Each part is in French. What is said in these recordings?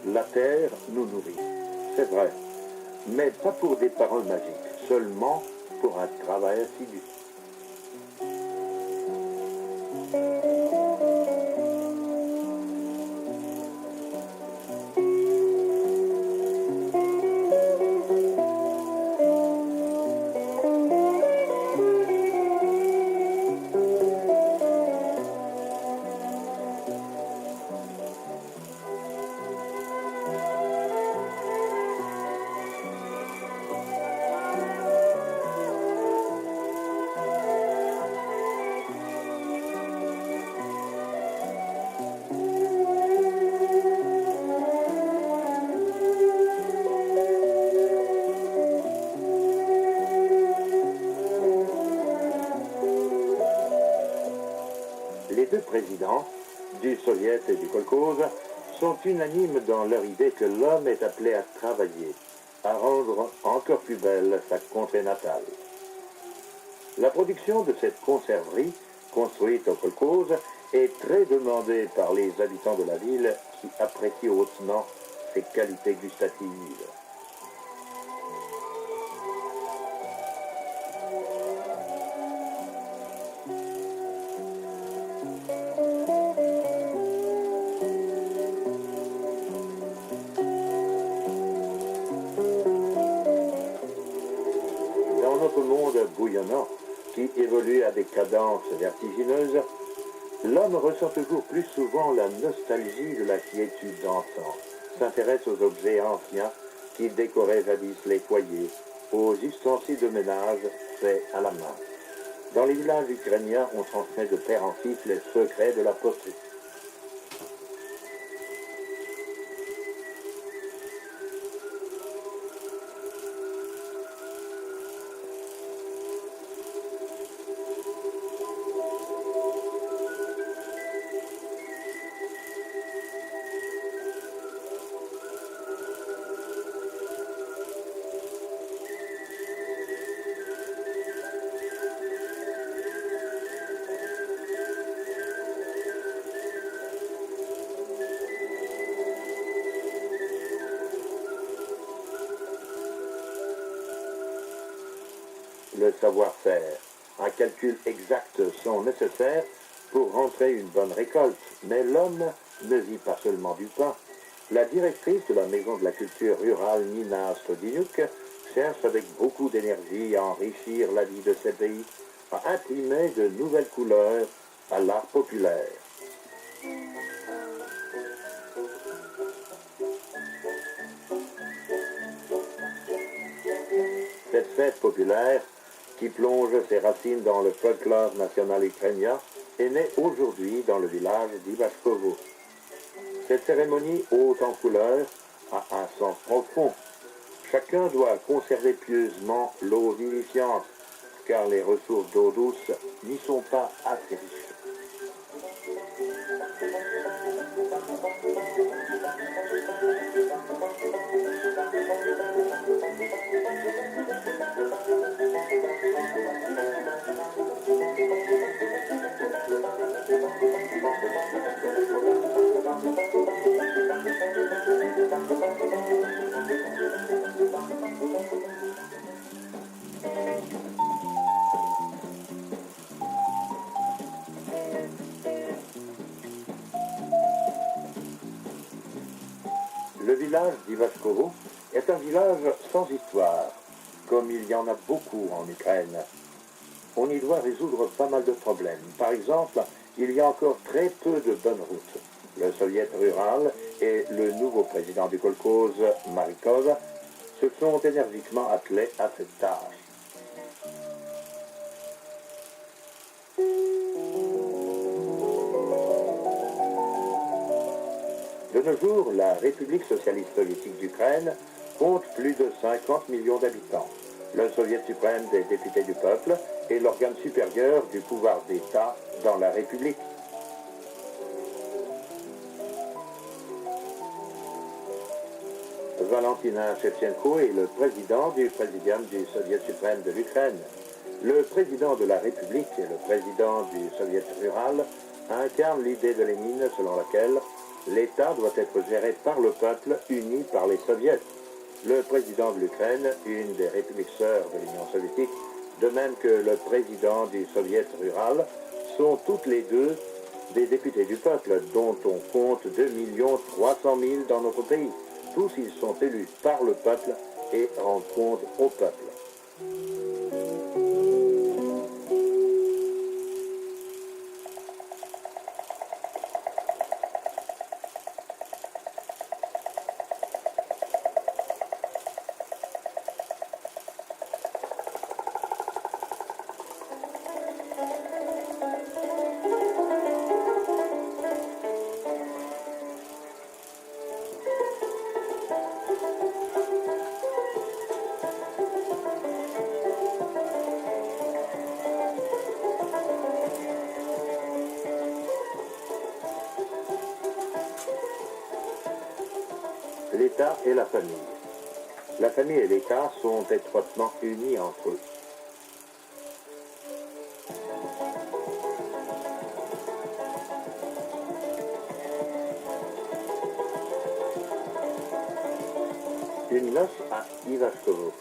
La terre nous nourrit, c'est vrai, mais pas pour des paroles magiques, seulement pour un travail assidu. Les deux présidents, du Soviet et du Kolkhoze, sont unanimes dans leur idée que l'homme est appelé à travailler, à rendre encore plus belle sa contrée natale. La production de cette conserverie, construite au Kolkhoze, est très demandée par les habitants de la ville qui apprécient hautement ses qualités gustatives. Dans notre monde bouillonnant, qui évolue à des cadences vertigineuses, l'homme ressent toujours plus souvent la nostalgie de la quiétude d'antan, s'intéresse aux objets anciens qui décoraient jadis les foyers, aux ustensiles de ménage faits à la main. Dans les villages ukrainiens, on transmet de père en fils les secrets de la poterie. Le savoir-faire, un calcul exact sont nécessaires pour rentrer une bonne récolte, mais l'homme ne vit pas seulement du pain. La directrice de la Maison de la Culture Rurale, Nina Stodinuk, cherche avec beaucoup d'énergie à enrichir la vie de ces pays, à imprimer de nouvelles couleurs à l'art populaire. Cette fête populaire, qui plonge ses racines dans le folklore national ukrainien, est née aujourd'hui dans le village d'Ivashkovo. Cette cérémonie haute en couleurs a un sens profond. Chacun doit conserver pieusement l'eau vivifiante, car les ressources d'eau douce n'y sont pas assez riches. Le village d'Ivashkovo est un village sans histoire, comme il y en a beaucoup en Ukraine. On y doit résoudre pas mal de problèmes. Par exemple, il y a encore très peu de bonnes routes. Le Soviet rural et le nouveau président du Kolkhoze, Marikov, se sont énergiquement attelés à cette tâche. De nos jours, la République socialiste soviétique d'Ukraine compte plus de 50 millions d'habitants. Le Soviet suprême des députés du peuple est l'organe supérieur du pouvoir d'État dans la République. Valentin Shevchenko est le président du Présidium du Soviet suprême de l'Ukraine. Le président de la République et le président du Soviet rural incarnent l'idée de Lénine selon laquelle L'État doit être géré par le peuple, uni par les soviets. Le président de l'Ukraine, une des républiques sœurs de l'Union soviétique, de même que le président du soviet rural, sont toutes les deux des députés du peuple, dont on compte 2 300 000 dans notre pays. Tous ils sont élus par le peuple et rendent compte au peuple. L'État et la famille. La famille et l'État sont étroitement unis entre eux. Une noce à Ivashkovo.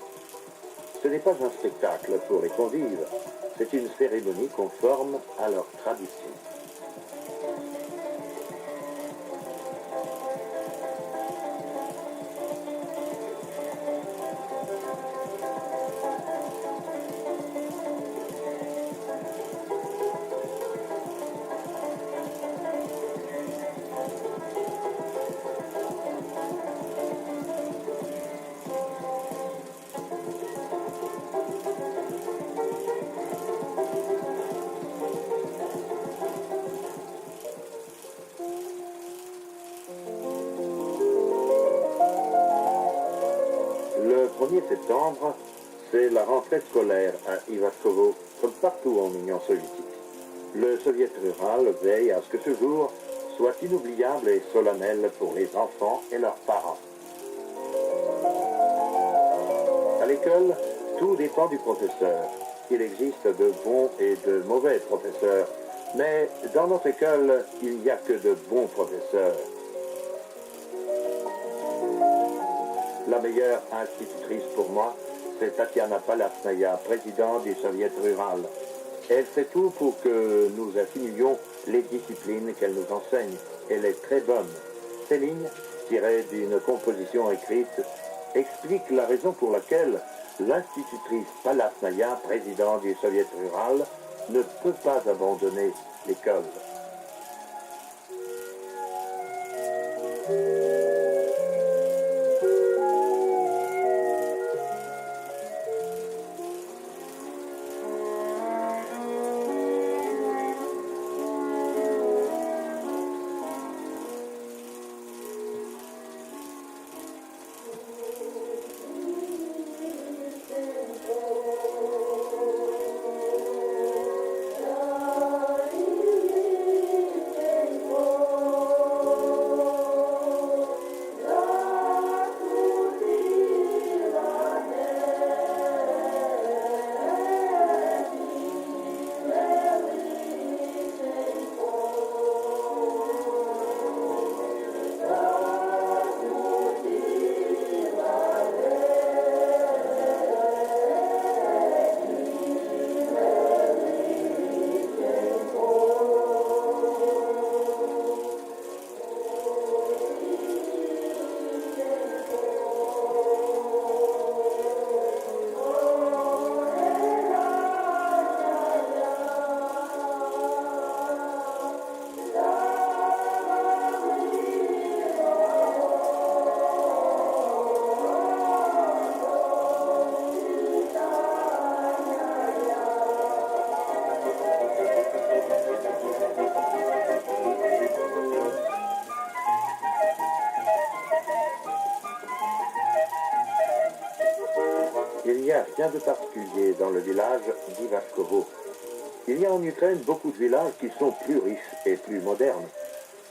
Ce n'est pas un spectacle pour les convives, c'est une cérémonie conforme à leur tradition. Le 1er septembre, c'est la rentrée scolaire à Ivashkovo, comme partout en Union soviétique. Le soviet rural veille à ce que ce jour soit inoubliable et solennel pour les enfants et leurs parents. À l'école, tout dépend du professeur. Il existe de bons et de mauvais professeurs, mais dans notre école, il n'y a que de bons professeurs. La meilleure institutrice pour moi, c'est Tatiana Palasnaya, présidente du soviet rural. Elle fait tout pour que nous assimilions les disciplines qu'elle nous enseigne. Elle est très bonne. Ces lignes, tirées d'une composition écrite, expliquent la raison pour laquelle l'institutrice Palasnaya, présidente du soviet rural, ne peut pas abandonner l'école. Il n'y a rien de particulier dans le village d'Ivashkovo. Il y a en Ukraine beaucoup de villages qui sont plus riches et plus modernes.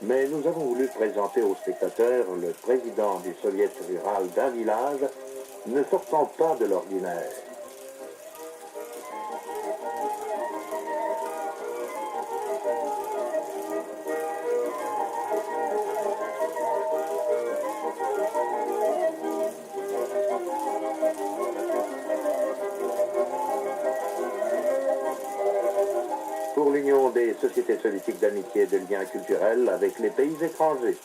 Mais nous avons voulu présenter aux spectateurs le président du soviet rural d'un village ne sortant pas de l'ordinaire. pour l'Union des sociétés soviétiques d'amitié et de liens culturels avec les pays étrangers.